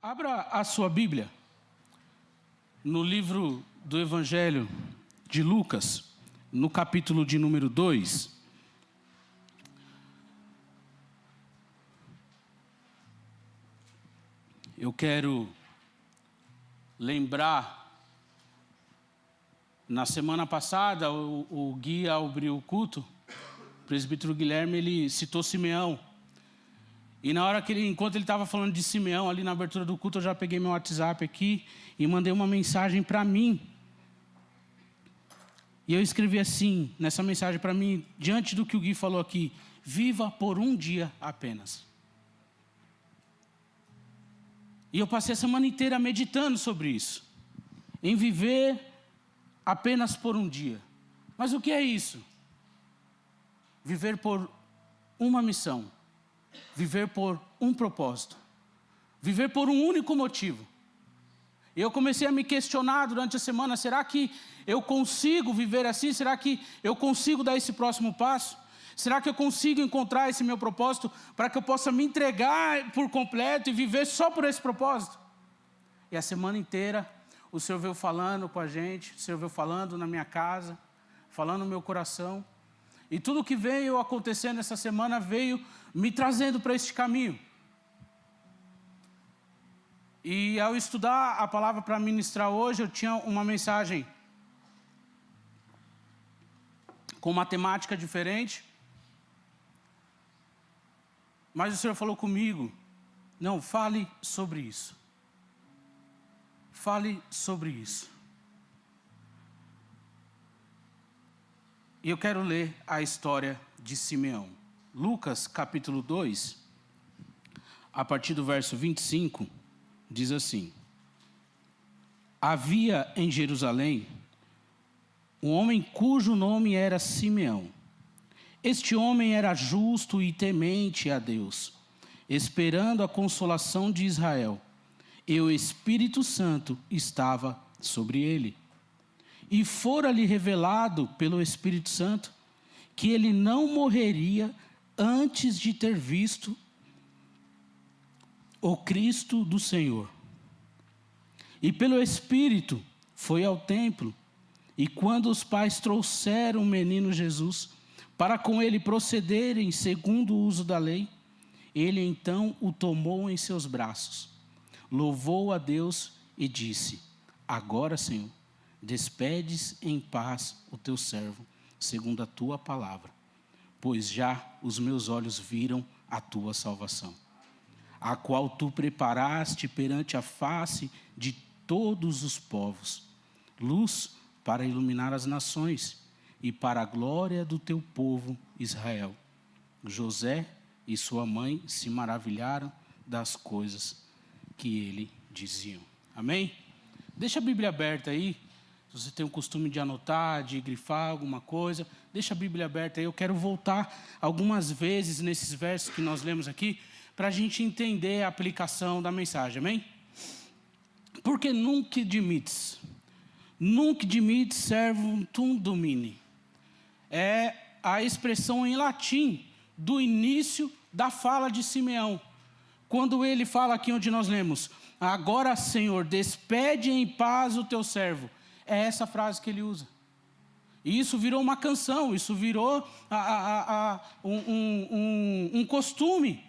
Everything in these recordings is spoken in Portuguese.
Abra a sua Bíblia no livro do Evangelho de Lucas, no capítulo de número 2. Eu quero lembrar, na semana passada, o Gui, ao abrir o culto, o presbítero Guilherme, ele citou Simeão. E na hora que enquanto ele estava falando de Simeão, ali na abertura do culto, eu já peguei meu WhatsApp aqui e mandei uma mensagem para mim. E eu escrevi assim, nessa mensagem para mim, diante do que o Gui falou aqui: viva por um dia apenas. E eu passei a semana inteira meditando sobre isso, em viver apenas por um dia. Mas o que é isso? Viver por uma missão. Viver por um propósito. Viver por um único motivo. E eu comecei a me questionar durante a semana: será que eu consigo viver assim? Será que eu consigo dar esse próximo passo? Será que eu consigo encontrar esse meu propósito para que eu possa me entregar por completo e viver só por esse propósito? E a semana inteira o Senhor veio falando com a gente, o Senhor veio falando na minha casa, falando no meu coração. E tudo que veio acontecendo essa semana veio me trazendo para este caminho. E ao estudar a palavra para ministrar hoje, eu tinha uma mensagem com uma temática diferente. Mas o Senhor falou comigo: não, fale sobre isso. Fale sobre isso. E eu quero ler a história de Simeão. Lucas capítulo 2, a partir do verso 25, diz assim: havia em Jerusalém um homem cujo nome era Simeão. Este homem era justo e temente a Deus, esperando a consolação de Israel, e o Espírito Santo estava sobre ele. E fora-lhe revelado pelo Espírito Santo que ele não morreria antes de ter visto o Cristo do Senhor. E pelo Espírito foi ao templo, e quando os pais trouxeram o menino Jesus, para com ele procederem segundo o uso da lei, ele então o tomou em seus braços, louvou a Deus e disse: agora, Senhor, despedes em paz o teu servo, segundo a tua palavra, pois já os meus olhos viram a tua salvação, a qual tu preparaste perante a face de todos os povos, luz para iluminar as nações e para a glória do teu povo Israel. José e sua mãe se maravilharam das coisas que ele diziam. Amém? Deixa a Bíblia aberta aí. Se você tem o costume de anotar, de grifar alguma coisa, deixa a Bíblia aberta aí. Eu quero voltar algumas vezes nesses versos que nós lemos aqui, para a gente entender a aplicação da mensagem, amém? Porque nunc dimites servum tum domini. É a expressão em latim do início da fala de Simeão. Quando ele fala aqui onde nós lemos: agora, Senhor, despede em paz o teu servo. É essa frase que ele usa. E isso virou uma canção, isso virou um costume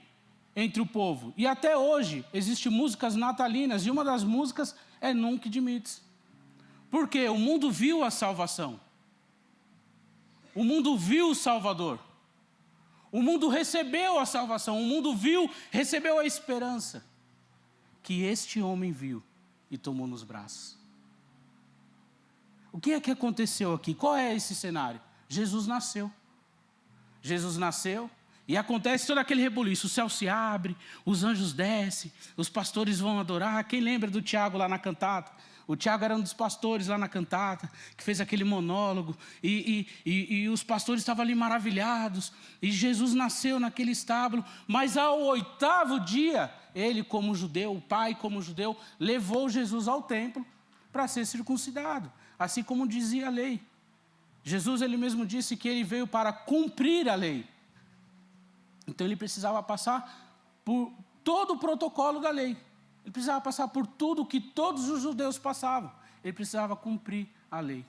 entre o povo. E até hoje existem músicas natalinas, e uma das músicas é Nunc Dimittis. Porque o mundo viu a salvação. O mundo viu o Salvador. O mundo recebeu a salvação. O mundo recebeu a esperança que este homem viu e tomou nos braços. O que é que aconteceu aqui? Qual é esse cenário? Jesus nasceu. Jesus nasceu e acontece todo aquele rebuliço. O céu se abre, os anjos descem, os pastores vão adorar. Quem lembra do Tiago lá na cantata? O Tiago era um dos pastores lá na cantata, que fez aquele monólogo. E os pastores estavam ali maravilhados. E Jesus nasceu naquele estábulo. Mas ao 8º dia, ele como judeu, o pai como judeu, levou Jesus ao templo para ser circuncidado, assim como dizia a lei. Jesus, ele mesmo disse que ele veio para cumprir a lei. Então ele precisava passar por todo o protocolo da lei. Ele precisava passar por tudo que todos os judeus passavam. Ele precisava cumprir a lei.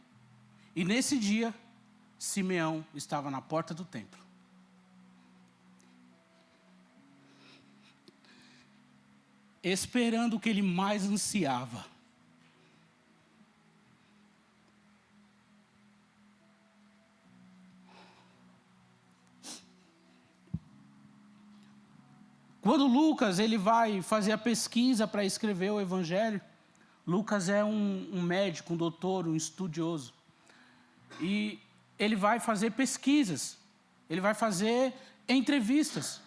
E nesse dia, Simeão estava na porta do templo. Esperando o que ele mais ansiava. Quando Lucas ele vai fazer a pesquisa para escrever o Evangelho, Lucas é um médico, um doutor, um estudioso. E ele vai fazer pesquisas, ele vai fazer entrevistas.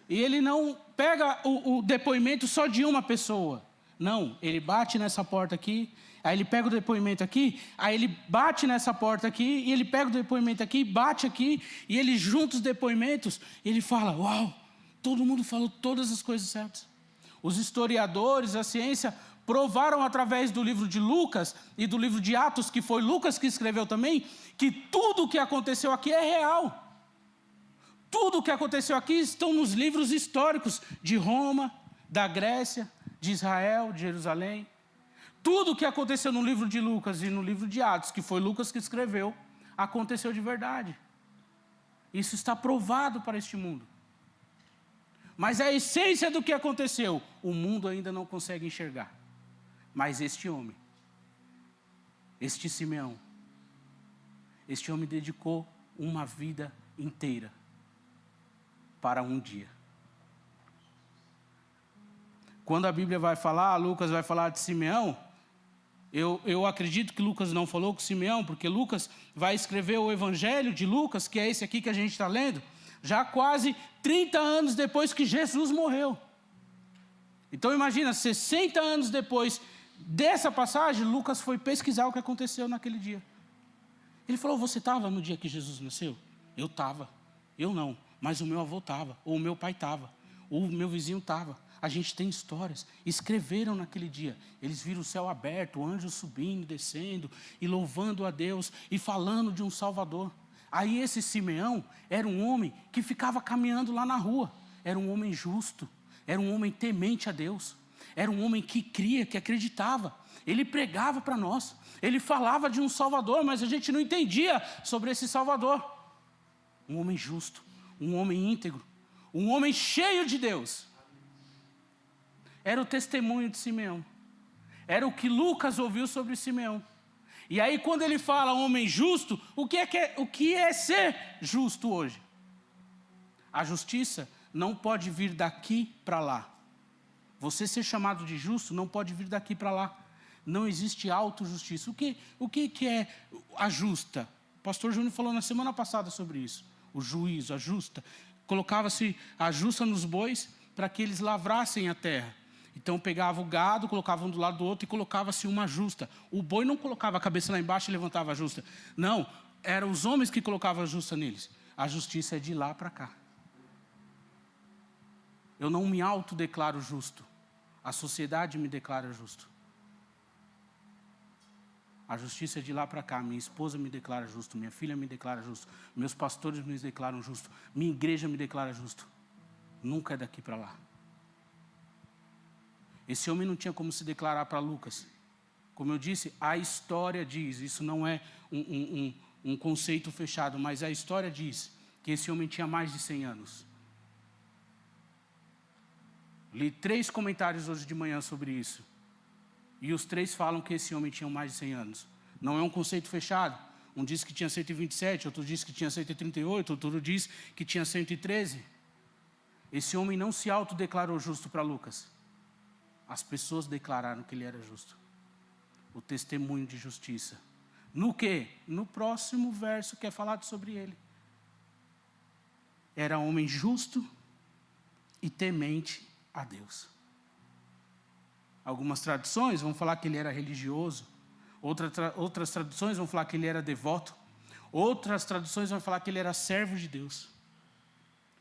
E ele não pega o depoimento só de uma pessoa. Não, ele bate nessa porta aqui, aí ele pega o depoimento aqui, aí ele bate nessa porta aqui, e ele pega o depoimento aqui, bate aqui, e ele junta os depoimentos, e ele fala, uau, todo mundo falou todas as coisas certas. Os historiadores, a ciência, provaram através do livro de Lucas e do livro de Atos, que foi Lucas que escreveu também, que tudo o que aconteceu aqui é real. Tudo o que aconteceu aqui estão nos livros históricos de Roma, da Grécia, de Israel, de Jerusalém. Tudo o que aconteceu no livro de Lucas e no livro de Atos, que foi Lucas que escreveu, aconteceu de verdade. Isso está provado para este mundo. Mas a essência do que aconteceu, o mundo ainda não consegue enxergar. Mas este homem, este Simeão, este homem dedicou uma vida inteira para um dia. Quando a Bíblia vai falar, Lucas vai falar de Simeão, eu acredito que Lucas não falou com Simeão, porque Lucas vai escrever o Evangelho de Lucas, que é esse aqui que a gente está lendo, já quase 30 anos depois que Jesus morreu. Então imagina, 60 anos depois dessa passagem, Lucas foi pesquisar o que aconteceu naquele dia. Ele falou, você estava no dia que Jesus nasceu? Eu estava. Eu não, mas o meu avô estava, ou o meu pai estava, ou o meu vizinho estava. A gente tem histórias, escreveram naquele dia. Eles viram o céu aberto, o anjo subindo, descendo, e louvando a Deus, e falando de um Salvador. Aí esse Simeão era um homem que ficava caminhando lá na rua. Era um homem justo, era um homem temente a Deus. Era um homem que cria, que acreditava. Ele pregava para nós. Ele falava de um Salvador, mas a gente não entendia sobre esse Salvador. Um homem justo, um homem íntegro, um homem cheio de Deus. Era o testemunho de Simeão. Era o que Lucas ouviu sobre Simeão. E aí quando ele fala homem justo, o que é ser justo hoje? A justiça não pode vir daqui para lá. Você ser chamado de justo não pode vir daqui para lá. Não existe autojustiça. O que é a justa? O pastor Júnior falou na semana passada sobre isso. O juízo, a justa. Colocava-se a justa nos bois para que eles lavrassem a terra. Então pegava o gado, colocava um do lado do outro e colocava-se uma justa. O boi não colocava a cabeça lá embaixo e levantava a justa. Não, eram os homens que colocavam a justa neles. A justiça é de lá para cá. Eu não me autodeclaro justo. A sociedade me declara justo. A justiça é de lá para cá. Minha esposa me declara justo, minha filha me declara justo, meus pastores me declaram justo, minha igreja me declara justo. Nunca é daqui para lá. Esse homem não tinha como se declarar para Lucas. Como eu disse, a história diz, isso não é um conceito fechado, mas a história diz que esse homem tinha mais de 100 anos. Li 3 comentários hoje de manhã sobre isso. E os 3 falam que esse homem tinha mais de 100 anos. Não é um conceito fechado. Um diz que tinha 127, outro diz que tinha 138, outro diz que tinha 113. Esse homem não se autodeclarou justo para Lucas. As pessoas declararam que ele era justo. O testemunho de justiça. No quê? No próximo verso que é falado sobre ele. Era homem justo e temente a Deus. Algumas traduções vão falar que ele era religioso. Outras traduções vão falar que ele era devoto. Outras traduções vão falar que ele era servo de Deus.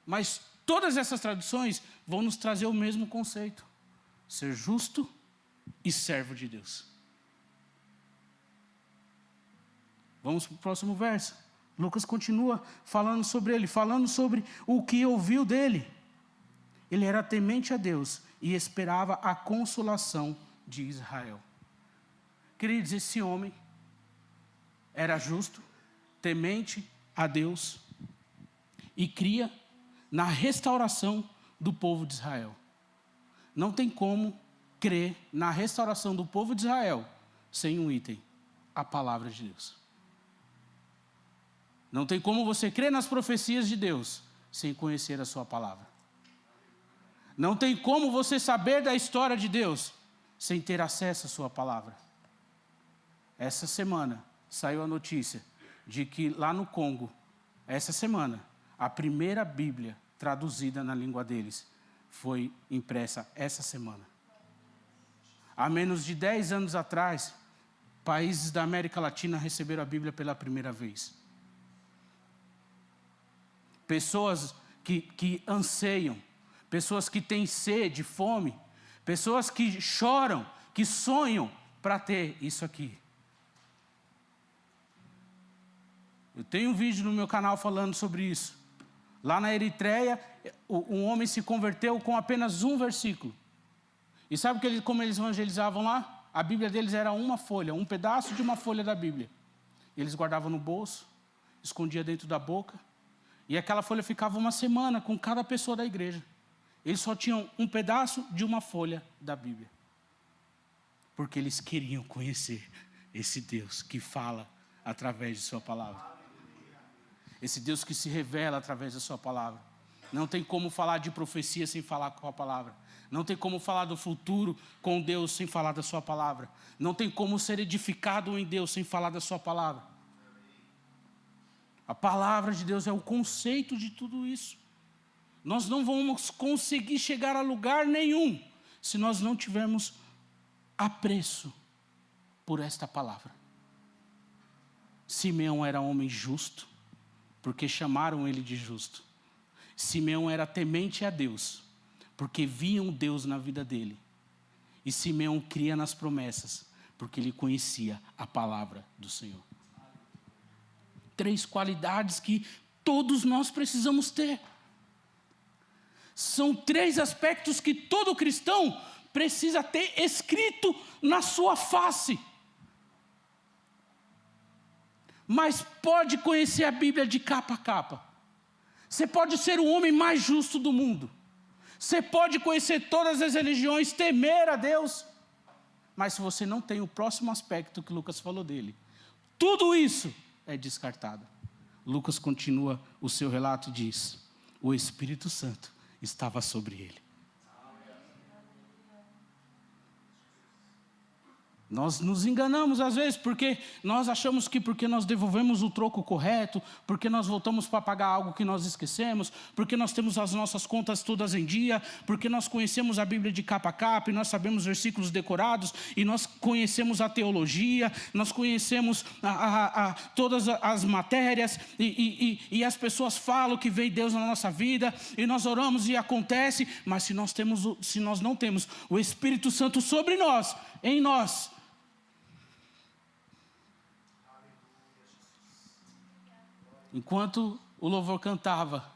Mas todas essas traduções vão nos trazer o mesmo conceito. Ser justo e servo de Deus. Vamos para o próximo verso. Lucas continua falando sobre ele, falando sobre o que ouviu dele. Ele era temente a Deus e esperava a consolação de Israel. Queridos, esse homem era justo, temente a Deus e cria na restauração do povo de Israel. Não tem como crer na restauração do povo de Israel sem um item: a palavra de Deus. Não tem como você crer nas profecias de Deus sem conhecer a sua palavra. Não tem como você saber da história de Deus sem ter acesso à sua palavra. Essa semana saiu a notícia de que lá no Congo, essa semana, a primeira Bíblia traduzida na língua deles foi impressa essa semana. Há menos de 10 anos atrás, países da América Latina receberam a Bíblia pela primeira vez. Pessoas que anseiam, pessoas que têm sede, fome, pessoas que choram, que sonham para ter isso aqui. Eu tenho um vídeo no meu canal falando sobre isso. Lá na Eritreia, um homem se converteu com apenas um versículo. E sabe como eles evangelizavam lá? A Bíblia deles era uma folha, um pedaço de uma folha da Bíblia. Eles guardavam no bolso, escondia dentro da boca. E aquela folha ficava uma semana com cada pessoa da igreja. Eles só tinham um pedaço de uma folha da Bíblia. Porque eles queriam conhecer esse Deus que fala através de sua palavra. Esse Deus que se revela através da sua palavra. Não tem como falar de profecia sem falar com a palavra. Não tem como falar do futuro com Deus sem falar da sua palavra. Não tem como ser edificado em Deus sem falar da sua palavra. A palavra de Deus é o conceito de tudo isso. Nós não vamos conseguir chegar a lugar nenhum se nós não tivermos apreço por esta palavra. Simeão era homem justo, porque chamaram ele de justo. Simeão era temente a Deus, porque viam Deus na vida dele. E Simeão cria nas promessas, porque ele conhecia a palavra do Senhor. 3 qualidades que todos nós precisamos ter. São 3 aspectos que todo cristão precisa ter escrito na sua face. Mas pode conhecer a Bíblia de capa a capa. Você pode ser o homem mais justo do mundo. Você pode conhecer todas as religiões, temer a Deus. Mas se você não tem o próximo aspecto que Lucas falou dele, tudo isso é descartado. Lucas continua o seu relato e diz: o Espírito Santo estava sobre ele. Nós nos enganamos às vezes, porque nós achamos que porque nós devolvemos o troco correto, porque nós voltamos para pagar algo que nós esquecemos, porque nós temos as nossas contas todas em dia, porque nós conhecemos a Bíblia de capa a capa, e nós sabemos versículos decorados, e nós conhecemos a teologia, nós conhecemos todas as matérias, e as pessoas falam que vem Deus na nossa vida, e nós oramos e acontece, mas se nós não temos o Espírito Santo sobre nós, em nós, enquanto o louvor cantava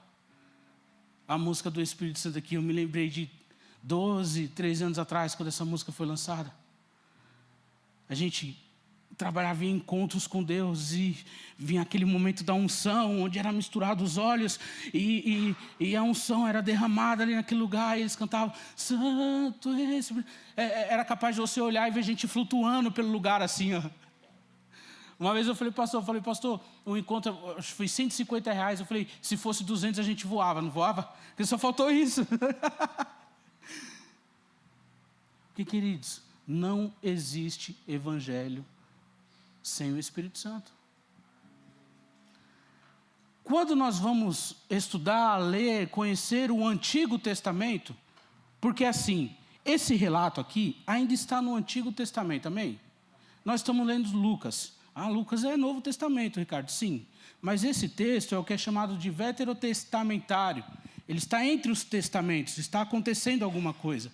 a música do Espírito Santo aqui, eu me lembrei de 13 anos atrás, quando essa música foi lançada. A gente trabalhava em encontros com Deus e vinha aquele momento da unção, onde era misturado os olhos e a unção era derramada ali naquele lugar, e eles cantavam Santo Espírito. Era capaz de você olhar e ver gente flutuando pelo lugar assim, ó. Uma vez eu falei, pastor, o encontro, acho que foi R$150. Eu falei, se fosse 200 a gente voava, não voava? Porque só faltou isso. Porque, queridos, não existe evangelho sem o Espírito Santo. Quando nós vamos estudar, ler, conhecer o Antigo Testamento, porque assim, esse relato aqui ainda está no Antigo Testamento, amém? Nós estamos lendo Lucas. Lucas é Novo Testamento, Ricardo, sim. Mas esse texto é o que é chamado de veterotestamentário. Ele está entre os testamentos, está acontecendo alguma coisa.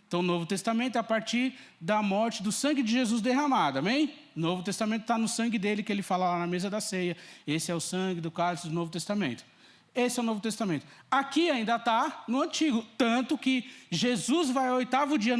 Então, o Novo Testamento é a partir da morte, do sangue de Jesus derramado, amém? O Novo Testamento está no sangue dele, que ele fala lá na mesa da ceia. Esse é o sangue do cálice do Novo Testamento. Esse é o Novo Testamento. Aqui ainda está no Antigo, tanto que Jesus vai ao 8º dia,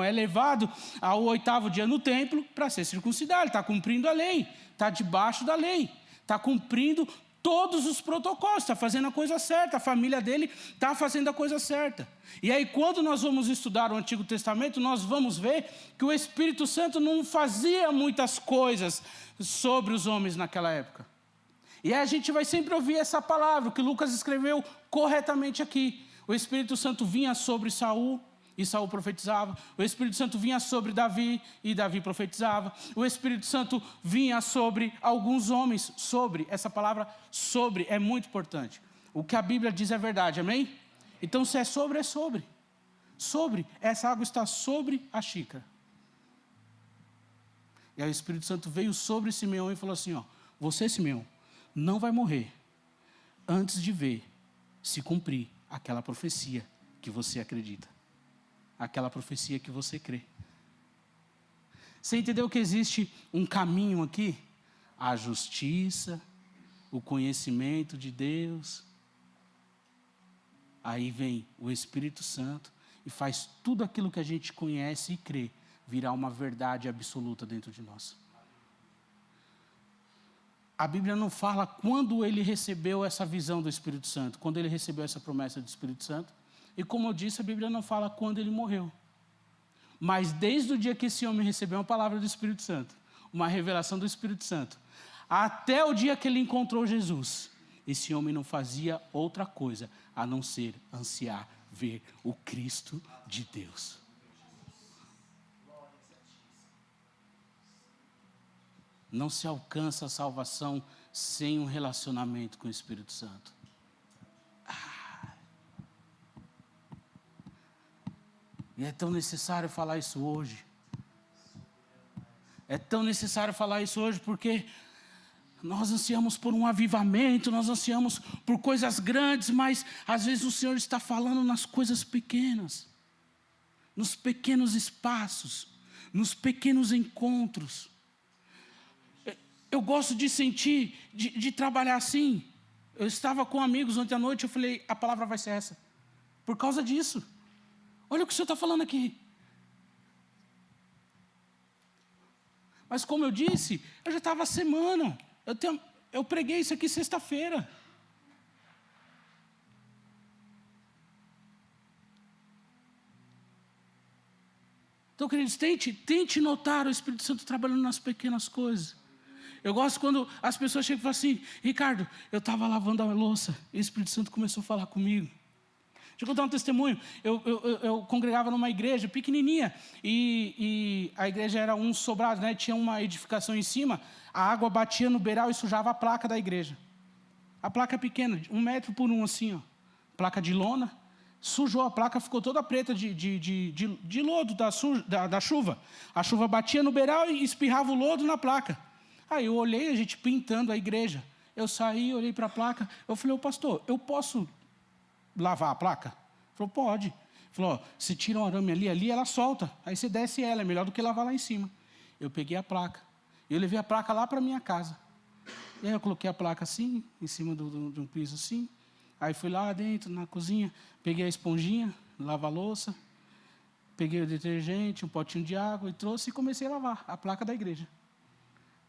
é levado ao 8º dia no templo para ser circuncidado. Ele está cumprindo a lei, está debaixo da lei, está cumprindo todos os protocolos, está fazendo a coisa certa, a família dele está fazendo a coisa certa. E aí, quando nós vamos estudar o Antigo Testamento, nós vamos ver que o Espírito Santo não fazia muitas coisas sobre os homens naquela época. E aí a gente vai sempre ouvir essa palavra, que Lucas escreveu corretamente aqui. O Espírito Santo vinha sobre Saul, e Saul profetizava. O Espírito Santo vinha sobre Davi, e Davi profetizava. O Espírito Santo vinha sobre alguns homens. Sobre, essa palavra sobre é muito importante. O que a Bíblia diz é verdade, amém? Então se é sobre, é sobre. Sobre, essa água está sobre a xícara. E aí o Espírito Santo veio sobre Simeão e falou assim, ó, você, Simeão, não vai morrer antes de ver se cumprir aquela profecia que você acredita. Aquela profecia que você crê. Você entendeu que existe um caminho aqui? A justiça, o conhecimento de Deus. Aí vem o Espírito Santo e faz tudo aquilo que a gente conhece e crê virar uma verdade absoluta dentro de nós. A Bíblia não fala quando ele recebeu essa visão do Espírito Santo, quando ele recebeu essa promessa do Espírito Santo. E como eu disse, a Bíblia não fala quando ele morreu. Mas desde o dia que esse homem recebeu uma palavra do Espírito Santo, uma revelação do Espírito Santo, até o dia que ele encontrou Jesus, esse homem não fazia outra coisa a não ser ansiar ver o Cristo de Deus. Não se alcança a salvação sem um relacionamento com o Espírito Santo. E é tão necessário falar isso hoje. É tão necessário falar isso hoje porque nós ansiamos por um avivamento, nós ansiamos por coisas grandes, mas às vezes o Senhor está falando nas coisas pequenas, nos pequenos espaços, nos pequenos encontros. Eu gosto de sentir, de trabalhar assim. Eu estava com amigos ontem à noite, eu falei, a palavra vai ser essa. Por causa disso. Olha o que o Senhor está falando aqui. Mas como eu disse, eu já estava há semana. Eu preguei isso aqui sexta-feira. Então, queridos, tente notar o Espírito Santo trabalhando nas pequenas coisas. Eu gosto quando as pessoas chegam e falam assim, Ricardo, eu estava lavando a louça e o Espírito Santo começou a falar comigo. Deixa eu contar um testemunho. Eu congregava numa igreja pequenininha e a igreja era um sobrado, né? Tinha uma edificação em cima, a água batia no beiral e sujava a placa da igreja. A placa pequena, 1 metro por 1 assim, ó. Placa de lona. Sujou a placa, ficou toda preta de lodo da chuva. A chuva batia no beiral e espirrava o lodo na placa. Aí eu olhei, a gente pintando a igreja. Eu saí, olhei para a placa. Eu falei, ô pastor, eu posso lavar a placa? Ele falou, pode. Ele falou, se tira um arame ali ela solta. Aí você desce ela, é melhor do que lavar lá em cima. Eu peguei a placa. Eu levei a placa lá para a minha casa. E aí eu coloquei a placa assim, em cima de um piso assim. Aí fui lá dentro, na cozinha, peguei a esponjinha, lava-louça, peguei o detergente, um potinho de água e trouxe e comecei a lavar a placa da igreja.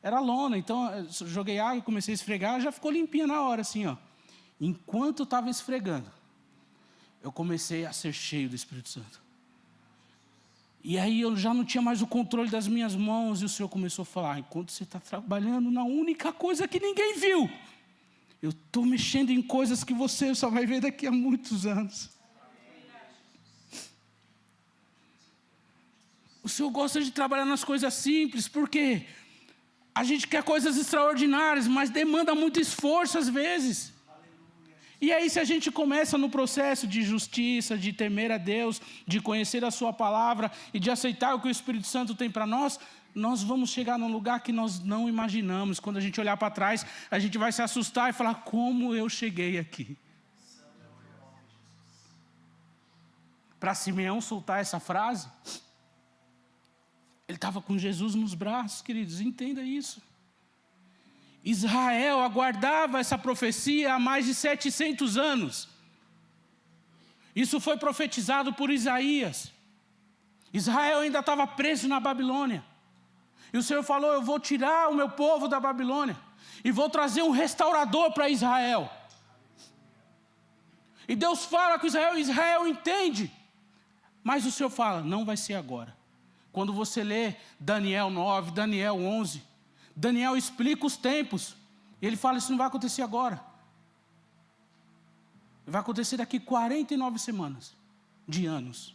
Era lona, então eu joguei água e comecei a esfregar, já ficou limpinha na hora, assim, ó. Enquanto eu estava esfregando, eu comecei a ser cheio do Espírito Santo. E aí eu já não tinha mais o controle das minhas mãos, e o Senhor começou a falar, enquanto você está trabalhando na única coisa que ninguém viu, eu estou mexendo em coisas que você só vai ver daqui a muitos anos. O Senhor gosta de trabalhar nas coisas simples, porque a gente quer coisas extraordinárias, mas demanda muito esforço às vezes. E aí, se a gente começa no processo de justiça, de temer a Deus, de conhecer a sua palavra e de aceitar o que o Espírito Santo tem para nós vamos chegar num lugar que nós não imaginamos. Quando a gente olhar para trás, a gente vai se assustar e falar, como eu cheguei aqui? Para Simeão soltar essa frase, ele estava com Jesus nos braços, queridos, entenda isso. Israel aguardava essa profecia há mais de 700 anos. Isso foi profetizado por Isaías. Israel ainda estava preso na Babilônia. E o Senhor falou: eu vou tirar o meu povo da Babilônia e vou trazer um restaurador para Israel. E Deus fala com Israel, e Israel entende. Mas o Senhor fala: não vai ser agora. Quando você lê Daniel 9, Daniel 11, Daniel explica os tempos. E ele fala: isso não vai acontecer agora. Vai acontecer daqui 49 semanas de anos.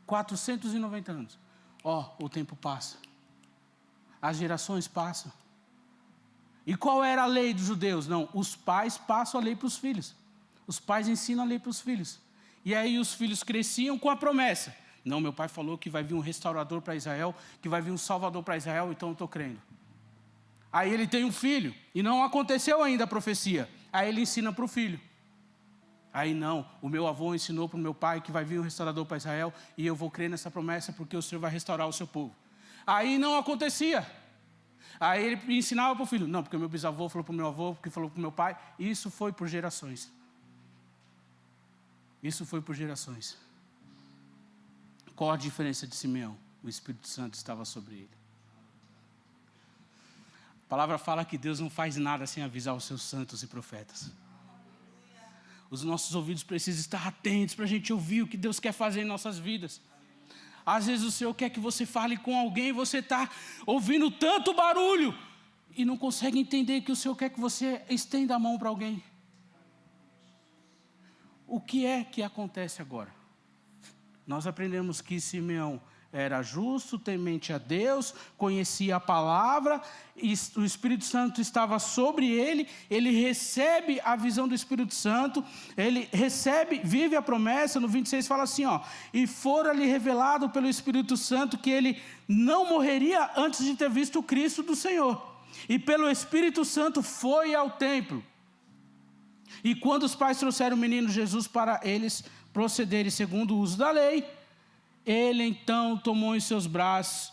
490 anos. O tempo passa. As gerações passam. E qual era a lei dos judeus? Não, os pais passam a lei para os filhos. Os pais ensinam a lei para os filhos. E aí os filhos cresciam com a promessa. Não, meu pai falou que vai vir um restaurador para Israel, que vai vir um salvador para Israel, então eu estou crendo. Aí ele tem um filho, e não aconteceu ainda a profecia. Aí ele ensina para o filho. Aí não, o meu avô ensinou para o meu pai que vai vir um restaurador para Israel, e eu vou crer nessa promessa porque o Senhor vai restaurar o seu povo. Aí não acontecia. Aí ele ensinava para o filho. Não, porque o meu bisavô falou para o meu avô, porque falou para o meu pai. Isso foi por gerações. Isso foi por gerações. Qual a diferença de Simeão? O Espírito Santo estava sobre ele. A palavra fala que Deus não faz nada sem avisar os seus santos e profetas. Os nossos ouvidos precisam estar atentos para a gente ouvir o que Deus quer fazer em nossas vidas. Às vezes o Senhor quer que você fale com alguém e você está ouvindo tanto barulho e não consegue entender que o Senhor quer que você estenda a mão para alguém. O que é que acontece agora? Nós aprendemos que Simeão era justo, temente a Deus, conhecia a palavra, e o Espírito Santo estava sobre ele, ele recebe a visão do Espírito Santo, ele recebe, vive a promessa. No 26 fala assim, e fora-lhe revelado pelo Espírito Santo que ele não morreria antes de ter visto o Cristo do Senhor. E pelo Espírito Santo foi ao templo. E quando os pais trouxeram o menino Jesus para eles procederem segundo o uso da lei, ele então tomou em seus braços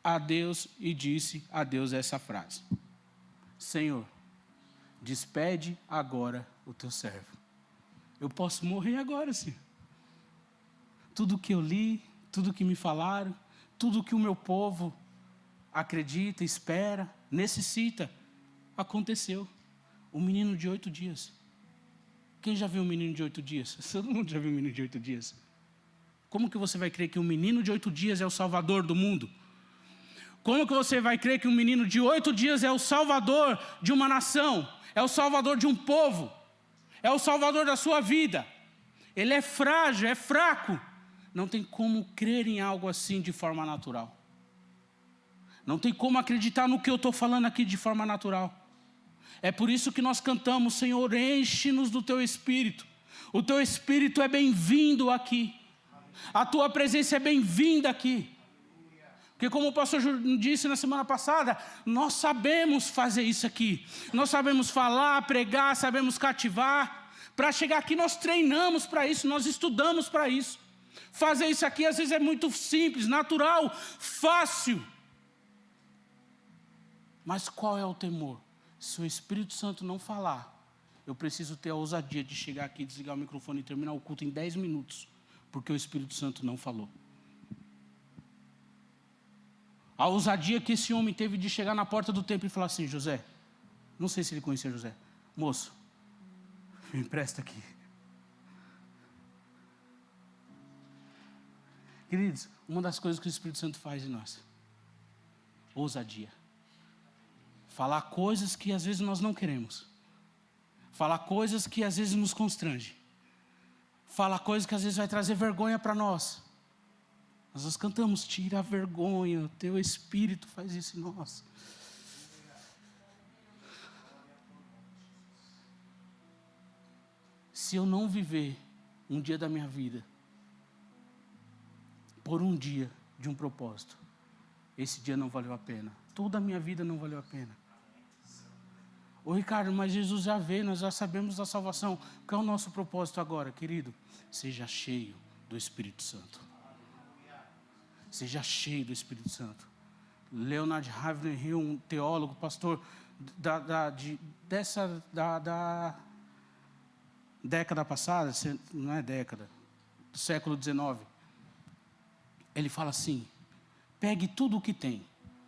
a Deus e disse a Deus essa frase: Senhor, despede agora o teu servo. Eu posso morrer agora, sim. Tudo que eu li, tudo que me falaram, tudo que o meu povo acredita, espera, necessita, aconteceu. Um menino de 8 dias. Quem já viu um menino de 8 dias? Todo mundo já viu um menino de 8 dias. Como que você vai crer que um menino de 8 dias é o salvador do mundo? Como que você vai crer que um menino de 8 dias é o salvador de uma nação? É o salvador de um povo? É o salvador da sua vida? Ele é frágil, é fraco. Não tem como crer em algo assim de forma natural. Não tem como acreditar no que eu estou falando aqui de forma natural. É por isso que nós cantamos: Senhor, enche-nos do Teu Espírito. O Teu Espírito é bem-vindo aqui. A Tua presença é bem-vinda aqui. Porque como o pastor disse na semana passada, nós sabemos fazer isso aqui. Nós sabemos falar, pregar, sabemos cativar. Para chegar aqui nós treinamos para isso, nós estudamos para isso. Fazer isso aqui às vezes é muito simples, natural, fácil. Mas qual é o temor? Se o Espírito Santo não falar, eu preciso ter a ousadia de chegar aqui, desligar o microfone e terminar o culto em 10 minutos. Porque o Espírito Santo não falou. A ousadia que esse homem teve de chegar na porta do templo e falar assim: José, não sei se ele conhecia José, moço, me empresta aqui. Queridos, uma das coisas que o Espírito Santo faz em nós: ousadia. Falar coisas que às vezes nós não queremos. Falar coisas que às vezes nos constrangem. Falar coisas que às vezes vai trazer vergonha para nós. Mas nós cantamos: tira a vergonha, o Teu Espírito faz isso em nós. Se eu não viver um dia da minha vida por um dia de um propósito, esse dia não valeu a pena. Toda a minha vida não valeu a pena. Ô Ricardo, mas Jesus já veio, nós já sabemos da salvação. Qual é o nosso propósito agora, querido? Seja cheio do Espírito Santo. Seja cheio do Espírito Santo. Leonard Ravenhill, um teólogo, pastor da década passada, não é década, do século XIX. Ele fala assim: pegue tudo o que tem,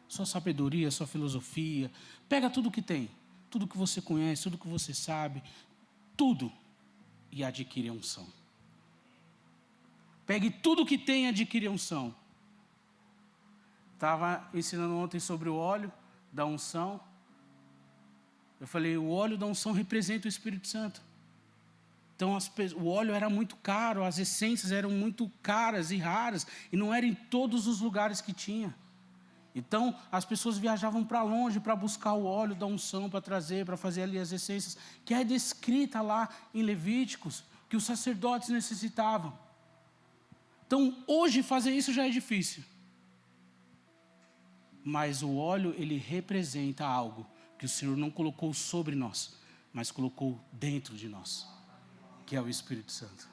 sua sabedoria, sua filosofia, pega tudo o que tem, tudo que você conhece, tudo que você sabe, tudo, e adquire a unção. Pegue tudo o que tem e adquire a unção. Estava ensinando ontem sobre o óleo da unção. Eu falei, o óleo da unção representa o Espírito Santo. Então, o óleo era muito caro, as essências eram muito caras e raras, e não era em todos os lugares que tinha. Então, as pessoas viajavam para longe para buscar o óleo da unção, para trazer, para fazer ali as essências, que é descrita lá em Levíticos, que os sacerdotes necessitavam. Então, hoje fazer isso já é difícil. Mas o óleo, ele representa algo que o Senhor não colocou sobre nós, mas colocou dentro de nós, que é o Espírito Santo.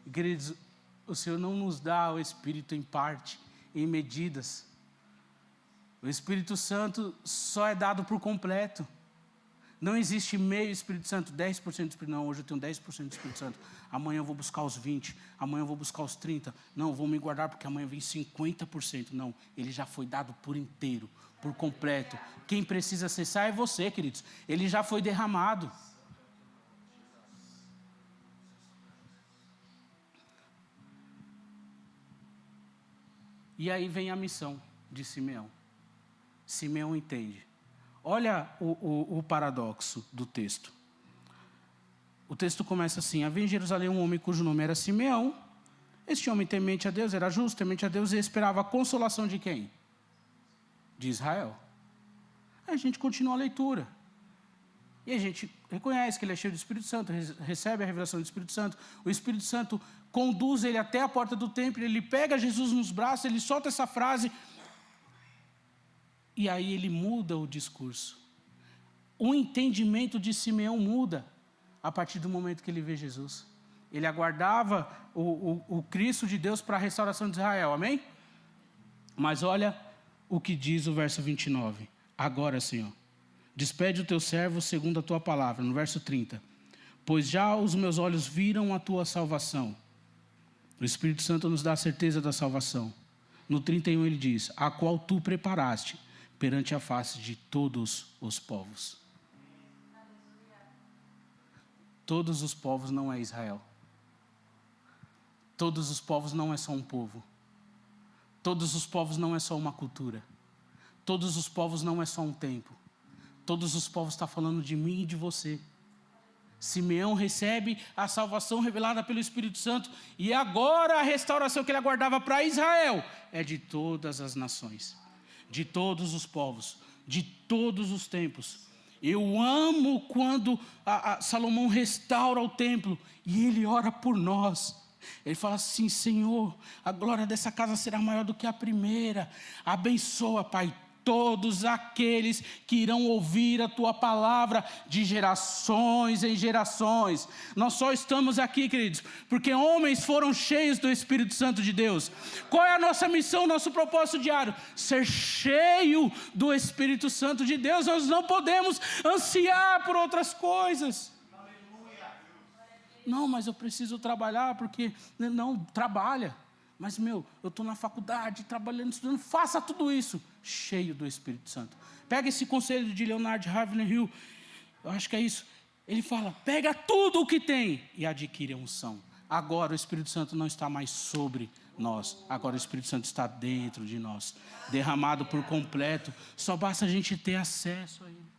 E, queridos, o Senhor não nos dá o Espírito em parte, em medidas. O Espírito Santo só é dado por completo. Não existe meio Espírito Santo, 10% do Espírito. Não, hoje eu tenho 10% do Espírito Santo. Amanhã eu vou buscar os 20%. Amanhã eu vou buscar os 30%. Não, vou me guardar porque amanhã vem 50%. Não, ele já foi dado por inteiro, por completo. Quem precisa acessar é você, queridos. Ele já foi derramado. E aí vem a missão de Simeão. Simeão entende. Olha o paradoxo do texto. O texto começa assim: havia em Jerusalém um homem cujo nome era Simeão. Este homem temente a Deus, era justo, temente a Deus, e esperava a consolação de quem? De Israel. Aí a gente continua a leitura. E a gente reconhece que ele é cheio do Espírito Santo, recebe a revelação do Espírito Santo. O Espírito Santo conduz ele até a porta do templo, ele pega Jesus nos braços, ele solta essa frase. E aí ele muda o discurso. O entendimento de Simeão muda a partir do momento que ele vê Jesus. Ele aguardava o Cristo de Deus para a restauração de Israel, amém? Mas olha o que diz o verso 29. Agora, Senhor, despede o teu servo segundo a tua palavra. No verso 30. Pois já os meus olhos viram a tua salvação. O Espírito Santo nos dá a certeza da salvação. No 31 ele diz: a qual tu preparaste perante a face de todos os povos. Todos os povos não é Israel. Todos os povos não é só um povo. Todos os povos não é só uma cultura. Todos os povos não é só um tempo. Todos os povos estão falando de mim e de você. Simeão recebe a salvação revelada pelo Espírito Santo, e agora a restauração que ele aguardava para Israel é de todas as nações, de todos os povos, de todos os tempos. Eu amo quando Salomão restaura o templo e ele ora por nós. Ele fala assim: Senhor, a glória dessa casa será maior do que a primeira. Abençoa, Pai, todos aqueles que irão ouvir a tua palavra de gerações em gerações. Nós só estamos aqui, queridos, porque homens foram cheios do Espírito Santo de Deus. Qual é a nossa missão, nosso propósito diário? Ser cheio do Espírito Santo de Deus. Nós não podemos ansiar por outras coisas. Não, mas eu preciso trabalhar, porque... Não, trabalha. Mas, eu estou na faculdade, trabalhando, estudando, faça tudo isso, cheio do Espírito Santo. Pega esse conselho de Leonard Ravenhill, eu acho que é isso. Ele fala, pega tudo o que tem e adquire a unção. Agora o Espírito Santo não está mais sobre nós, agora o Espírito Santo está dentro de nós, derramado por completo. Só basta a gente ter acesso a Ele.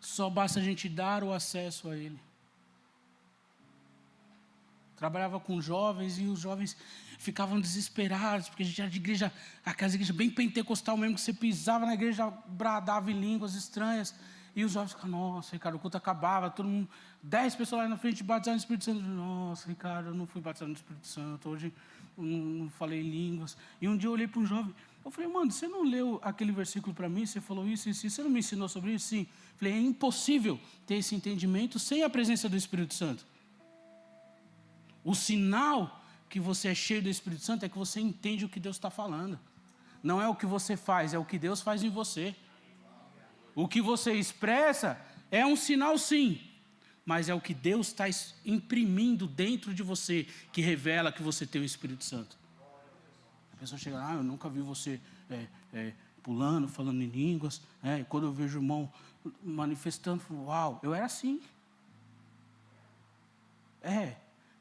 Só basta a gente dar o acesso a Ele. Trabalhava com jovens e os jovens ficavam desesperados, porque a gente era de igreja, aquelas igrejas bem pentecostal mesmo, que você pisava na igreja, bradava em línguas estranhas, e os jovens ficavam, nossa, Ricardo, o culto acabava, todo mundo, 10 pessoas lá na frente batizaram no Espírito Santo, nossa, Ricardo, eu não fui batizado no Espírito Santo, hoje não falei línguas. E um dia eu olhei para um jovem, eu falei, mano, você não leu aquele versículo para mim, você falou isso, você não me ensinou sobre isso? Sim. Eu falei, é impossível ter esse entendimento sem a presença do Espírito Santo. O sinal que você é cheio do Espírito Santo é que você entende o que Deus está falando. Não é o que você faz, é o que Deus faz em você. O que você expressa é um sinal, sim, mas é o que Deus está imprimindo dentro de você, que revela que você tem o Espírito Santo. A pessoa chega lá, eu nunca vi você pulando, falando em línguas. Quando eu vejo o irmão manifestando, eu falo, uau, eu era assim.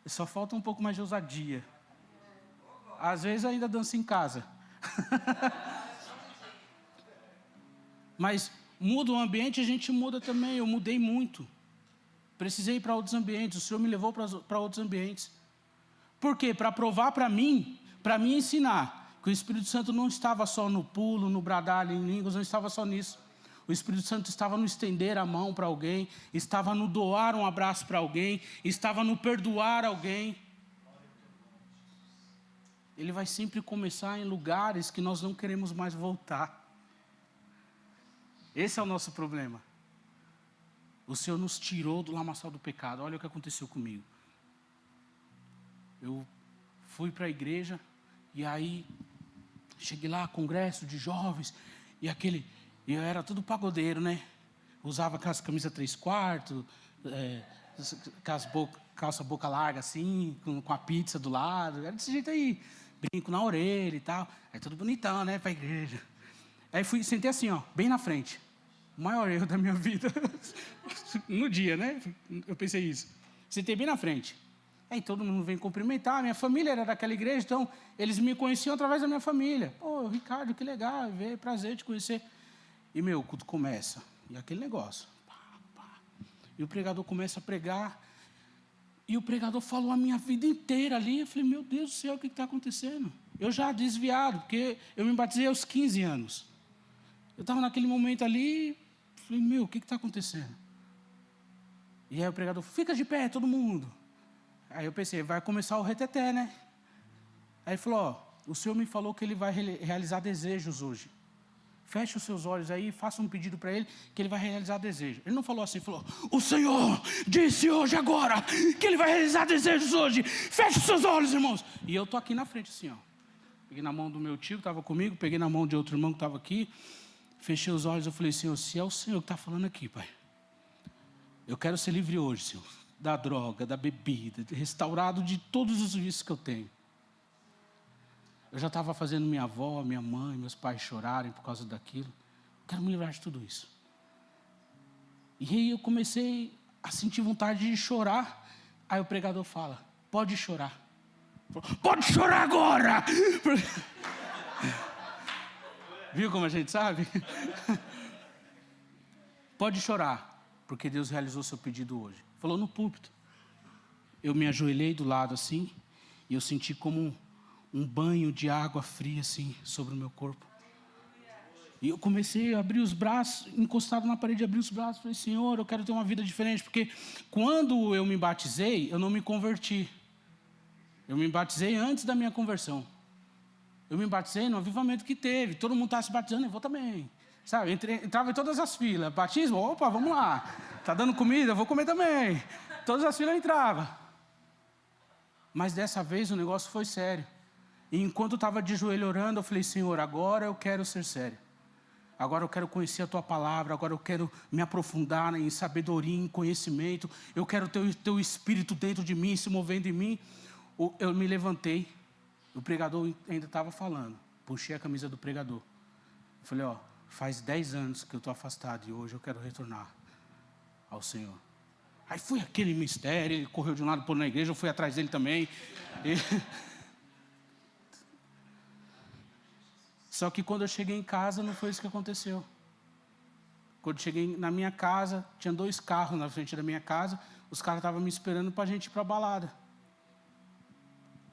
Só falta um pouco mais de ousadia. Às vezes ainda danço em casa. Mas muda o ambiente, a gente muda também. Eu mudei muito. Precisei ir para outros ambientes. O Senhor me levou para outros ambientes. Por quê? Para provar para mim ensinar que o Espírito Santo não estava só no pulo, no bradar em línguas, não estava só nisso. O Espírito Santo estava no estender a mão para alguém, estava no doar um abraço para alguém, estava no perdoar alguém. Ele vai sempre começar em lugares que nós não queremos mais voltar. Esse é o nosso problema. O Senhor nos tirou do lamaçal do pecado. Olha o que aconteceu comigo. Eu fui para a igreja e aí cheguei lá, congresso de jovens, e eu era tudo pagodeiro, né? Usava aquelas camisas 3/4, calça boca larga assim, com a pizza do lado, era desse jeito aí, brinco na orelha e tal, aí tudo bonitão, né, para a igreja. Aí sentei assim, ó, bem na frente, o maior erro da minha vida, no dia, né, eu pensei isso, sentei bem na frente. Aí todo mundo vem cumprimentar, minha família era daquela igreja, então eles me conheciam através da minha família. Pô, Ricardo, que legal, prazer te conhecer. E o culto começa, e aquele negócio. E o pregador começa a pregar, e o pregador falou a minha vida inteira ali. Eu falei, meu Deus do céu, o que está acontecendo? Eu já desviado, porque eu me batizei aos 15 anos. Eu estava naquele momento ali, falei, o que está acontecendo? E aí o pregador, fica de pé, todo mundo. Aí eu pensei, vai começar o reteté, né? Aí ele falou, o Senhor me falou que Ele vai realizar desejos hoje. Feche os seus olhos aí, faça um pedido para Ele, que Ele vai realizar desejo. Ele não falou assim, falou, o Senhor disse hoje agora, que Ele vai realizar desejos hoje. Feche os seus olhos, irmãos. E eu estou aqui na frente assim, ó. Peguei na mão do meu tio que estava comigo, peguei na mão de outro irmão que estava aqui, fechei os olhos, eu falei, Senhor, se é o Senhor que está falando aqui, Pai, eu quero ser livre hoje, Senhor, da droga, da bebida, restaurado de todos os vícios que eu tenho. Eu já estava fazendo minha avó, minha mãe, meus pais chorarem por causa daquilo. Quero me livrar de tudo isso. E aí eu comecei a sentir vontade de chorar. Aí o pregador fala, pode chorar. Pode chorar agora! Viu como a gente sabe? Pode chorar, porque Deus realizou seu pedido hoje. Falou no púlpito. Eu me ajoelhei do lado assim, e eu senti como um banho de água fria assim sobre o meu corpo. E eu comecei a abrir os braços, encostado na parede, abri os braços, falei, Senhor, eu quero ter uma vida diferente, porque quando eu me batizei, eu não me converti. Eu me batizei antes da minha conversão. Eu me batizei no avivamento que teve, todo mundo estava se batizando, eu vou também. Sabe, entrava em todas as filas, batismo, opa, vamos lá. Está dando comida, eu vou comer também. Todas as filas eu entrava. Mas dessa vez o negócio foi sério. E enquanto eu estava de joelho orando, eu falei, Senhor, agora eu quero ser sério. Agora eu quero conhecer a Tua palavra, agora eu quero me aprofundar em sabedoria, em conhecimento. Eu quero ter o Teu Espírito dentro de mim, se movendo em mim. Eu me levantei, o pregador ainda estava falando. Puxei a camisa do pregador. Eu falei, faz 10 anos que eu estou afastado e hoje eu quero retornar ao Senhor. Aí foi aquele mistério, ele correu de um lado para o outro na igreja, eu fui atrás dele também. Só que quando eu cheguei em casa, não foi isso que aconteceu. Quando eu cheguei na minha casa, tinha 2 carros na frente da minha casa, os caras estavam me esperando para a gente ir para a balada.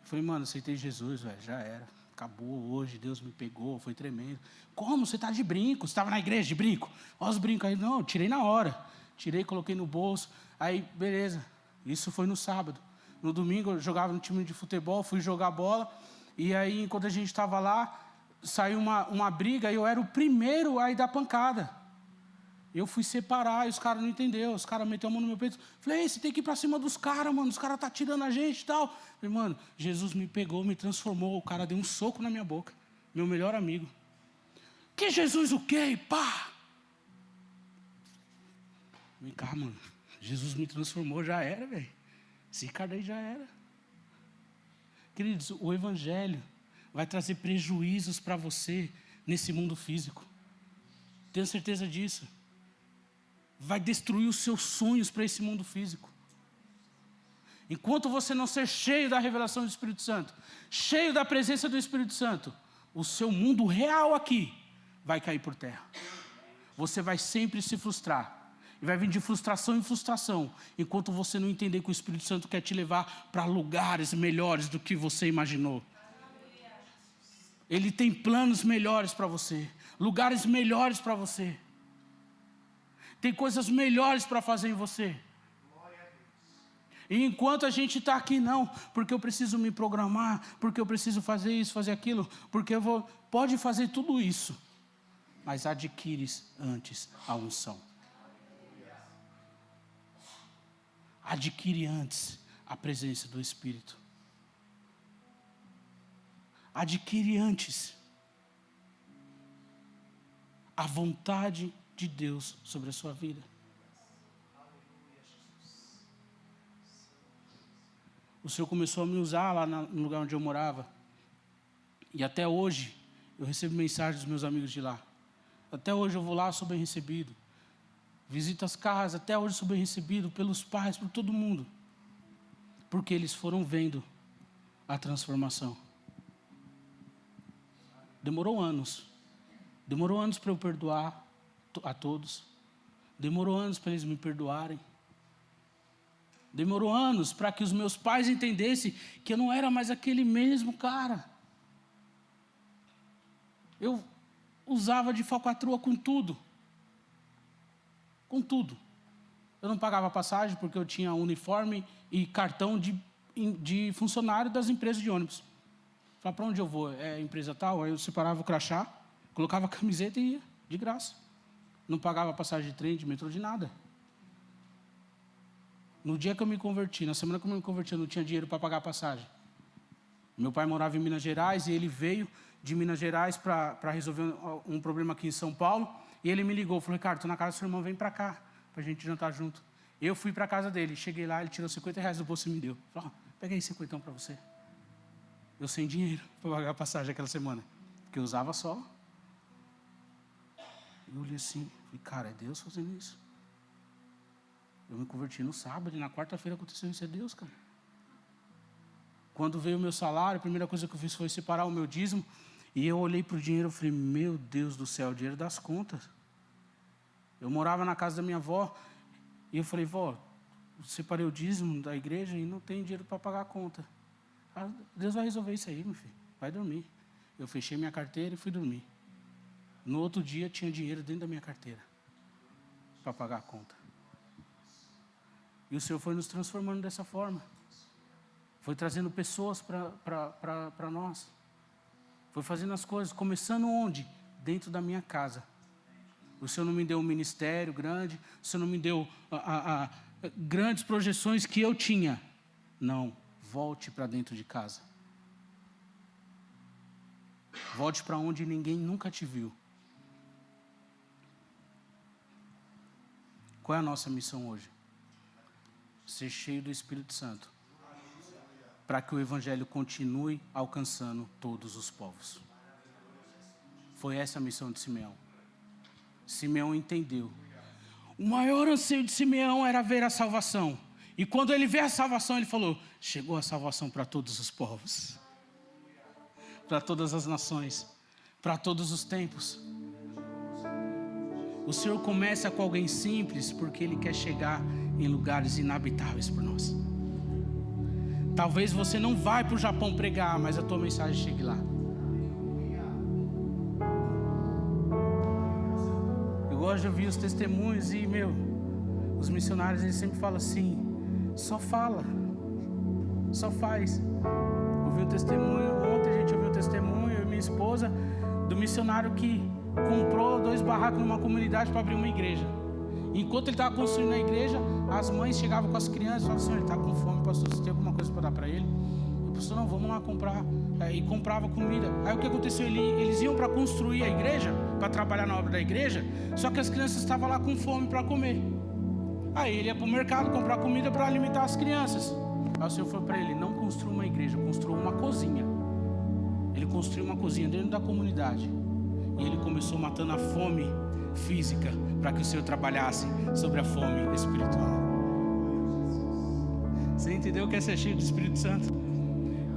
Eu falei, mano, aceitei Jesus, velho, já era. Acabou hoje, Deus me pegou, foi tremendo. Como? Você está de brinco? Você estava na igreja de brinco? Olha os brincos aí. Não, eu tirei na hora. Tirei, coloquei no bolso. Aí, beleza. Isso foi no sábado. No domingo, eu jogava no time de futebol, fui jogar bola. E aí, enquanto a gente estava lá, saiu uma briga e eu era o primeiro a ir dar pancada. Eu fui separar e os caras não entenderam. Os caras meteram a mão no meu peito. Falei, você tem que ir para cima dos caras, mano. Os caras estão tirando a gente e tal. Falei, mano, Jesus me pegou, me transformou. O cara deu um soco na minha boca. Meu melhor amigo. Que Jesus o quê? E pá! Vem cá, mano. Jesus me transformou, já era, velho. Esse Ricardo aí já era. Queridos, o Evangelho vai trazer prejuízos para você nesse mundo físico. Tenho certeza disso. Vai destruir os seus sonhos para esse mundo físico. Enquanto você não ser cheio da revelação do Espírito Santo, cheio da presença do Espírito Santo, o seu mundo real aqui vai cair por terra. Você vai sempre se frustrar. E vai vir de frustração em frustração, enquanto você não entender que o Espírito Santo quer te levar para lugares melhores do que você imaginou. Ele tem planos melhores para você, lugares melhores para você. Tem coisas melhores para fazer em você. E enquanto a gente está aqui, não, porque eu preciso me programar, porque eu preciso fazer isso, fazer aquilo, porque eu vou... Pode fazer tudo isso, mas adquire antes a unção. Adquire antes a presença do Espírito. Adquire antes a vontade de Deus sobre a sua vida. O Senhor começou a me usar lá no lugar onde eu morava. E até hoje eu recebo mensagens dos meus amigos de lá. Até hoje eu vou lá, sou bem recebido. Visito as casas, até hoje sou bem recebido pelos pais, por todo mundo. Porque eles foram vendo a transformação. Demorou anos. Demorou anos para eu perdoar a todos. Demorou anos para eles me perdoarem. Demorou anos para que os meus pais entendessem que eu não era mais aquele mesmo cara. Eu usava de falcatrua com tudo. Com tudo. Eu não pagava passagem porque eu tinha uniforme e cartão de funcionário das empresas de ônibus. Falava, para onde eu vou? É empresa tal? Aí eu separava o crachá, colocava a camiseta e ia, de graça. Não pagava passagem de trem, de metrô, de nada. No dia que eu me converti, na semana que eu me converti, eu não tinha dinheiro para pagar a passagem. Meu pai morava em Minas Gerais e ele veio de Minas Gerais para resolver um problema aqui em São Paulo. E ele me ligou, falou, Ricardo, estou na casa do seu irmão, vem para cá, para a gente jantar junto. Eu fui para a casa dele, cheguei lá, ele tirou R$50 do bolso e me deu. Falou, pega aí 50 para você. Eu sem dinheiro para pagar a passagem aquela semana, porque eu usava só. Eu olhei assim, falei, cara, é Deus fazendo isso. Eu me converti no sábado e na quarta-feira aconteceu isso, é Deus, cara. Quando veio o meu salário, a primeira coisa que eu fiz foi separar o meu dízimo. E eu olhei para o dinheiro e falei, meu Deus do céu, o dinheiro das contas. Eu morava na casa da minha avó e eu falei, vó, eu separei o dízimo da igreja e não tem dinheiro para pagar a conta. Ah, Deus vai resolver isso aí, meu filho, vai dormir. Eu fechei minha carteira e fui dormir. No outro dia tinha dinheiro dentro da minha carteira para pagar a conta. E o Senhor foi nos transformando dessa forma. Foi trazendo pessoas para nós. Foi fazendo as coisas, começando onde? Dentro da minha casa. O Senhor não me deu um ministério grande, o Senhor não me deu grandes projeções que eu tinha. Não, volte para dentro de casa. Volte para onde ninguém nunca te viu. Qual é a nossa missão hoje? Ser cheio do Espírito Santo. Para que o Evangelho continue alcançando todos os povos. Foi essa a missão de Simeão. Simeão entendeu. O maior anseio de Simeão era ver a salvação. E quando ele vê a salvação, ele falou, chegou a salvação para todos os povos. Para todas as nações. Para todos os tempos. O Senhor começa com alguém simples, porque Ele quer chegar em lugares inabitáveis por nós. Talvez você não vai para o Japão pregar, mas a tua mensagem chegue lá. Eu gosto de ouvir os testemunhos e, os missionários, eles sempre falam assim, só fala, só faz. Ouvi um testemunho, ontem a gente ouviu um testemunho, eu e minha esposa, do missionário que comprou 2 barracos numa comunidade para abrir uma igreja. Enquanto ele estava construindo a igreja, as mães chegavam com as crianças e falavam assim, ele está com fome, pastor, você tem alguma coisa para dar para ele? Pastor, não, vamos lá comprar. E comprava comida. Aí o que aconteceu? Eles iam para construir a igreja, para trabalhar na obra da igreja, só que as crianças estavam lá com fome para comer. Aí ele ia para o mercado comprar comida para alimentar as crianças. Aí o Senhor falou para ele: não construa uma igreja, construa uma cozinha. Ele construiu uma cozinha dentro da comunidade. E ele começou matando a fome física, para que o Senhor trabalhasse sobre a fome espiritual. Você entendeu o que é ser cheio do Espírito Santo?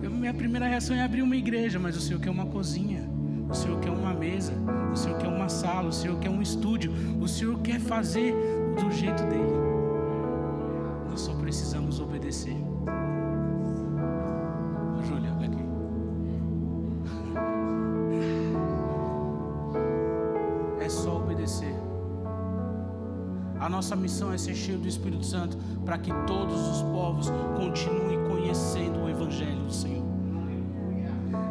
Minha primeira reação é abrir uma igreja, mas o Senhor quer uma cozinha, o Senhor quer uma mesa, o Senhor quer uma sala, o Senhor quer um estúdio, o Senhor quer fazer do jeito dele. Nós só precisamos obedecer. Júlia, olha aqui. É só obedecer. A nossa missão é ser cheio do Espírito Santo, para que todos os povos continuem conhecendo o Evangelho do Senhor.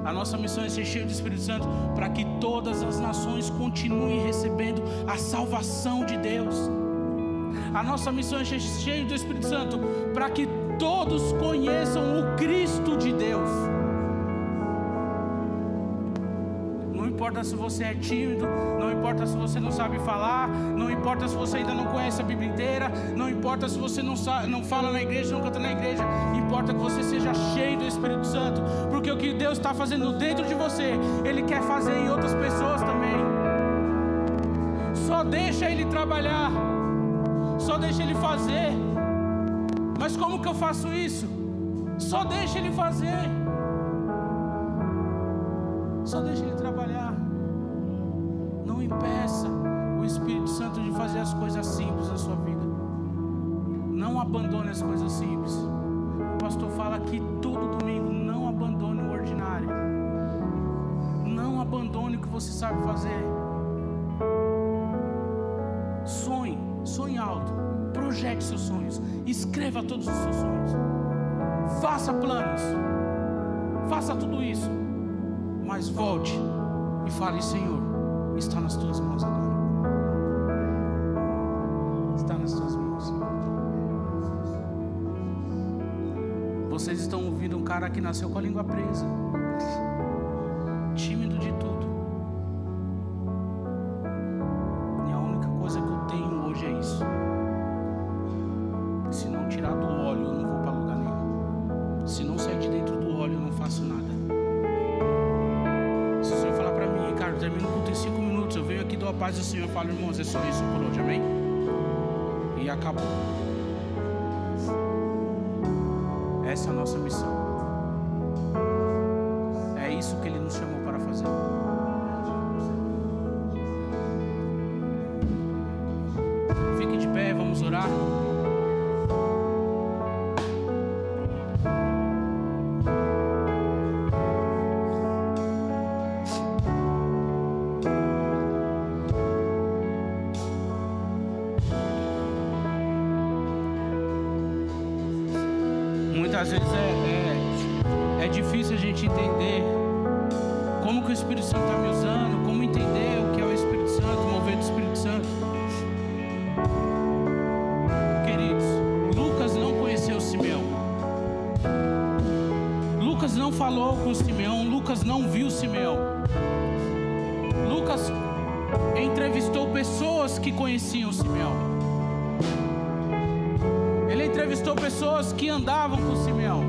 A nossa missão é ser cheio do Espírito Santo, para que todas as nações continuem recebendo a salvação de Deus. A nossa missão é ser cheio do Espírito Santo, para que todos conheçam o Cristo de Deus. Não importa se você é tímido, não importa se você não sabe falar, não importa se você ainda não conhece a Bíblia inteira, não importa se você não fala na igreja, não canta na igreja, importa que você seja cheio do Espírito Santo, porque o que Deus está fazendo dentro de você, Ele quer fazer em outras pessoas também. Só deixa Ele trabalhar, só deixa Ele fazer. Mas como que eu faço isso? Só deixa Ele fazer. Só deixa Ele trabalhar. Não impeça o Espírito Santo de fazer as coisas simples na sua vida. Não abandone as coisas simples. O pastor fala aqui todo domingo: não abandone o ordinário. Não abandone o que você sabe fazer. Sonhe alto. Projete seus sonhos. Escreva todos os seus sonhos. Faça planos. Faça tudo isso. Mas volte e fale: Senhor, está nas tuas mãos agora. Está nas tuas mãos. Vocês estão ouvindo um cara que nasceu com a língua presa, tímido de tudo. E a única coisa que eu tenho hoje é isso. Se não tirar do óleo, eu não vou para lugar nenhum. Se não sair de dentro do óleo, eu não faço nada. Se o Senhor falar para mim: Ricardo, termina o culto em 5 minutos, eu venho aqui, dou a paz do Senhor, eu falo: irmãos, é só isso por hoje, amém? E acabou. Essa é a nossa missão. É isso que Ele nos chamou para fazer. Fique de pé, vamos orar. Muitas vezes é difícil a gente entender como que o Espírito Santo está me usando, como entender o que é o Espírito Santo, o mover do Espírito Santo. Queridos, Lucas não conheceu Simeão. Lucas não falou com Simeão. Lucas não viu Simeão. Lucas entrevistou pessoas que conheciam Simeão. Ele entrevistou pessoas que andavam com Simeão.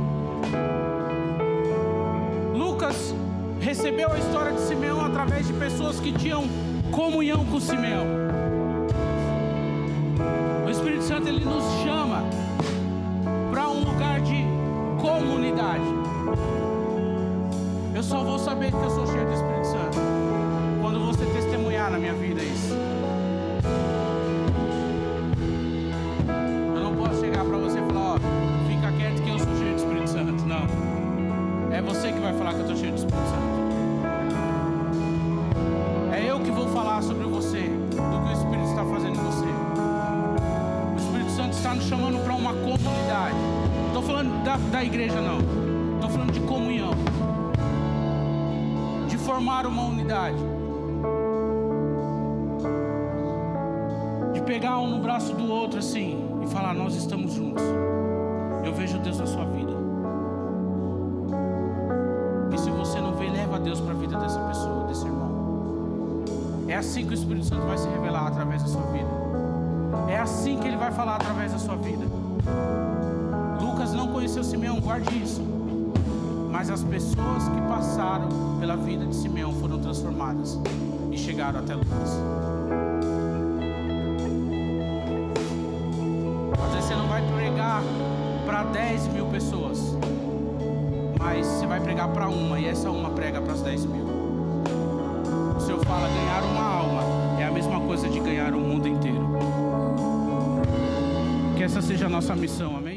Lucas recebeu a história de Simeão através de pessoas que tinham comunhão com Simeão. O Espírito Santo, ele nos chama para um lugar de comunidade. Eu só vou saber que eu sou cheio do Espírito Santo quando você testemunhar na minha vida isso. Chegar para você e falar: ó, fica quieto que eu sou cheio do Espírito Santo. Não, é você que vai falar que eu estou cheio do Espírito Santo. É eu que vou falar sobre você, do que o Espírito está fazendo em você. O Espírito Santo está nos chamando para uma comunidade. Não estou falando da igreja, não. Estou falando de comunhão, de formar uma unidade, de pegar um no braço do outro assim e falar: nós estamos juntos. Eu vejo Deus na sua vida. Deus para a vida dessa pessoa, desse irmão. É assim que o Espírito Santo vai se revelar através da sua vida. É assim que ele vai falar através da sua vida. Lucas não conheceu Simeão, guarde isso. Mas as pessoas que passaram pela vida de Simeão foram transformadas e chegaram até Lucas. Às vezes você não vai pregar para 10 mil pessoas, mas você vai pregar para uma, e essa uma prega para as 10 mil. O Senhor fala, ganhar uma alma é a mesma coisa de ganhar o mundo inteiro. Que essa seja a nossa missão, amém?